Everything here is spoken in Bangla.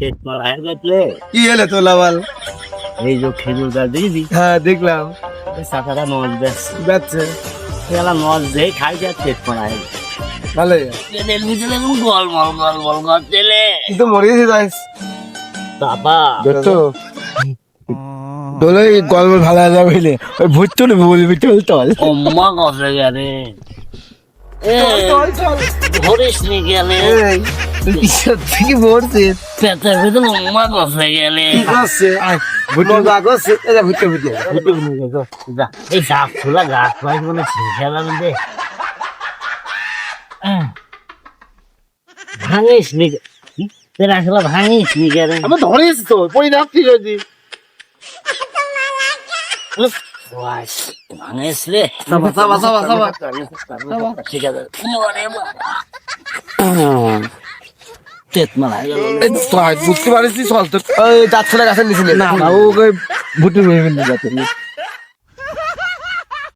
পেট মারা গেছে। কি এলে তো লাভাল? এই যে খেজুর গাছ দেখবি, হ্যাঁ দেখলাম চাচারা নজ বেচছে, যাচ্ছে এলা নজ দিয়ে খাই যায় পেট মারা গেছে। ভালো পেটের ভিতরে এখন গলমল করতেলে কিন্তু মরে গেছে যাইস বাবা। তো দোলে গল্প ভালো যাবে বুঝলে ওই ভূত তো নেবে বলবি চল চল অম্মা কষে গেলে ধরিস নি গেলে থেকে মরছে পেটের ভিতরে অম্মা কষে গেলে এই সাপ খোলা গাছ পাই মানে খেলাম দে ভাঙিস নি তোর আসলে ভাঙিস নি কেন? আমি ধরিস তো পরিণাম কি হয়েছি ভাঙিস রে ঠিক আছে পেট মারা গেল। বুঝতে পারিস চল তো যাচ্ছে না গাছের নিচে না ওকে ভুটি হয়ে ফেললি যাতে